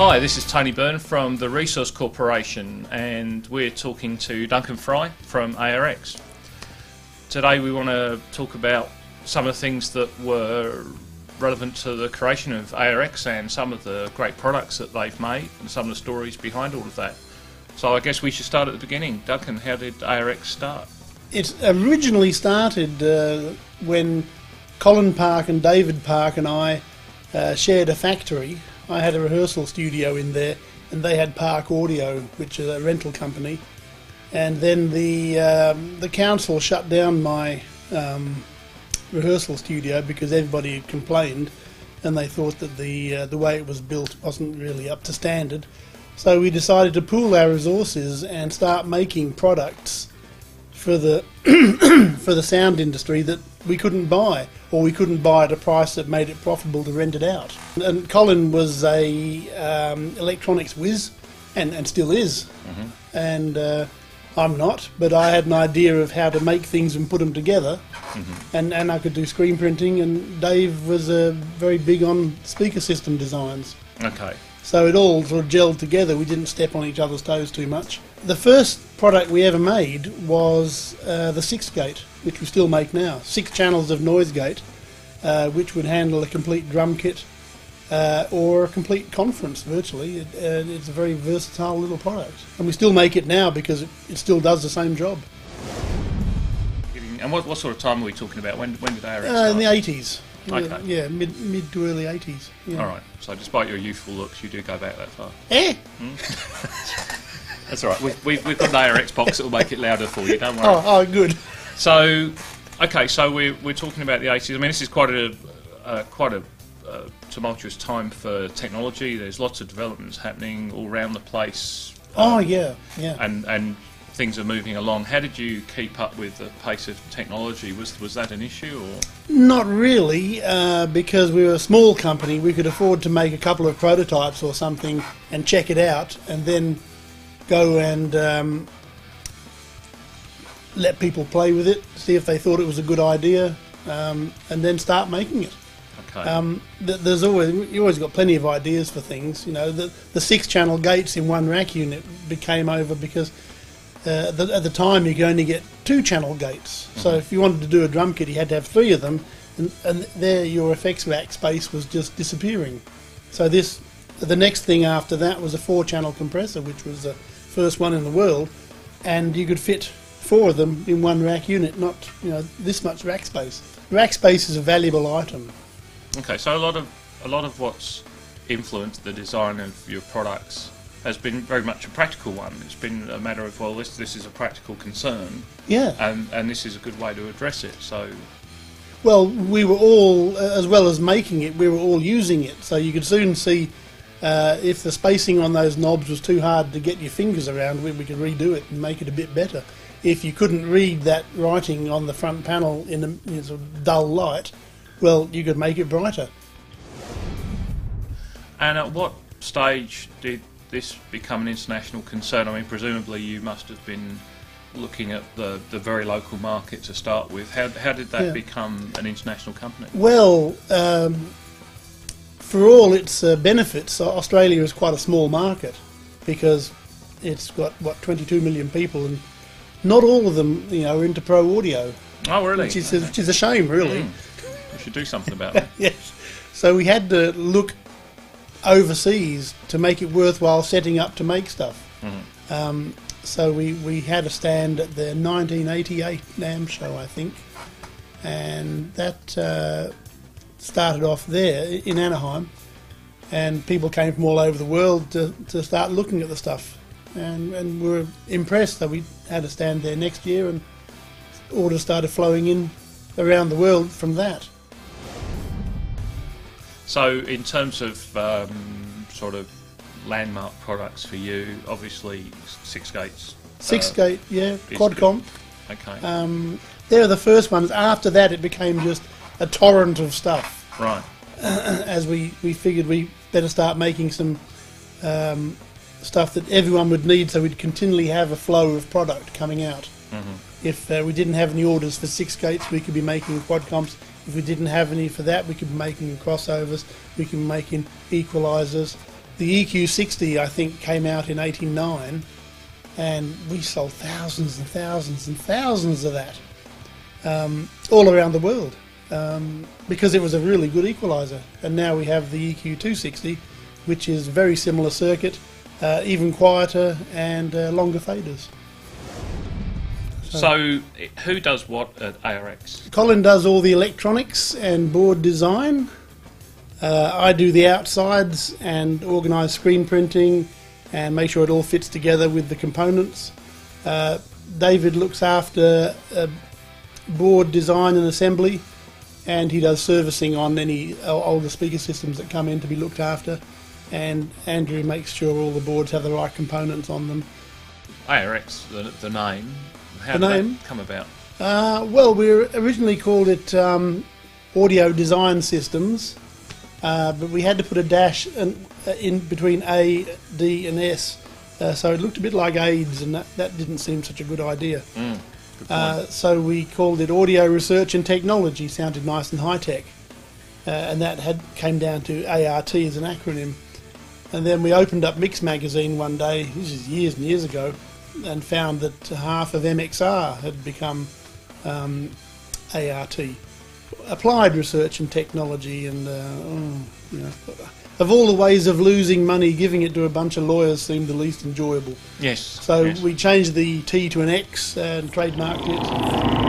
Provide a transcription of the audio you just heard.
Hi, this is Tony Byrne from the Resource Corporation, and we're talking to Duncan Fry from ARX. Today we want to talk about some of the things that were relevant to the creation of ARX and some of the great products that they've made and some of the stories behind all of that. So I guess we should start at the beginning. Duncan, how did ARX start? It originally started when Colin Park and David Park and I shared a factory. I had a rehearsal studio in there, and they had Park Audio, which is a rental company. And then the council shut down my rehearsal studio because everybody had complained, and they thought that the way it was built wasn't really up to standard. So we decided to pool our resources and start making products for the for the sound industry that we couldn't buy, or we couldn't buy at a price that made it profitable to rent it out. And Colin was a electronics whiz, and still is. Mm-hmm. And I'm not, but I had an idea of how to make things and put them together. Mm-hmm. and I could do screen printing, and Dave was very big on speaker system designs. Okay. So it all sort of gelled together. We didn't step on each other's toes too much. The first product we ever made was the 6-gate, which we still make now. 6 channels of noise gate, which would handle a complete drum kit or a complete conference virtually. It's a very versatile little product. And we still make it now because it still does the same job. And what sort of time are we talking about? When did ARX start? In the 80s. Okay. Yeah, mid to early 80s. Yeah. All right. So despite your youthful looks, you do go back that far. That's all right. We've got an ARX box that will make it louder for you. Don't worry. Oh, good. So, okay. So we're talking about the 80s. I mean, this is quite a tumultuous time for technology. There's lots of developments happening all around the place. Yeah. And things are moving along. How did you keep up with the pace of technology? Was that an issue, or? Not really, because we were a small company. We could afford to make a couple of prototypes or something and check it out, and then go and let people play with it, see if they thought it was a good idea, and then start making it. Okay. You always got plenty of ideas for things. You know, the 6-channel gates in one rack unit became over because at the time you could only get 2-channel gates. Mm-hmm. So if you wanted to do a drum kit, you had to have 3 of them, and there your effects rack space was just disappearing. So the next thing after that was a 4-channel compressor, which was the first one in the world, and you could fit 4 of them in one rack unit, not this much rack space. Rack space is a valuable item. Okay, so a lot of what's influenced the design of your products has been very much a practical one. It's been a matter of, well, this is a practical concern, yeah, and this is a good way to address it. So, well, we were all, as well as making it, we were all using it. So you could soon see if the spacing on those knobs was too hard to get your fingers around, we could redo it and make it a bit better. If you couldn't read that writing on the front panel in a sort of dull light, well, you could make it brighter. And at what stage did this become an international concern? I mean, presumably you must have been looking at the very local market to start with. How did that become an international company? Well, for all its benefits, Australia is quite a small market because it's got, 22 million people, and not all of them, are into pro audio. Oh, really? Which is a shame, really. We should do something about that. Yes. So we had to look overseas to make it worthwhile setting up to make stuff. Mm-hmm. So we had a stand at the 1988 NAMM show, I think, and that started off there in Anaheim, and people came from all over the world to start looking at the stuff, and we were impressed. So we had a stand there next year, and orders started flowing in around the world from that. So in terms of sort of landmark products for you, obviously 6-gates. 6-gate, yeah, quad comp. Okay. They're the first ones. After that it became just a torrent of stuff. Right. As we figured we better start making some stuff that everyone would need, so we'd continually have a flow of product coming out. Mm-hmm. If we didn't have any orders for 6-gates, we could be making quad comps. If we didn't have any for that, we could be making crossovers, we could be making equalisers, The EQ60, I think, came out in '89, and we sold thousands and thousands and thousands of that all around the world because it was a really good equaliser. And now we have the EQ260, which is very similar circuit, even quieter and longer faders. So, who does what at ARX? Colin does all the electronics and board design. I do the outsides and organise screen printing and make sure it all fits together with the components. David looks after board design and assembly, and he does servicing on any older speaker systems that come in to be looked after, and Andrew makes sure all the boards have the right components on them. ARX, the name. How The did name? that come about? Well, we originally called it Audio Design Systems, but we had to put a dash in between A, D and S, so it looked a bit like AIDS, and that didn't seem such a good idea. Good point. So we called it Audio Research and Technology, sounded nice and high-tech, and that came down to ART as an acronym. And then we opened up Mix Magazine one day, this is years and years ago, and found that half of MXR had become ART, Applied Research and Technology, and you know, of all the ways of losing money, giving it to a bunch of lawyers seemed the least enjoyable. Yes. So yes. we changed the T to an X and trademarked it.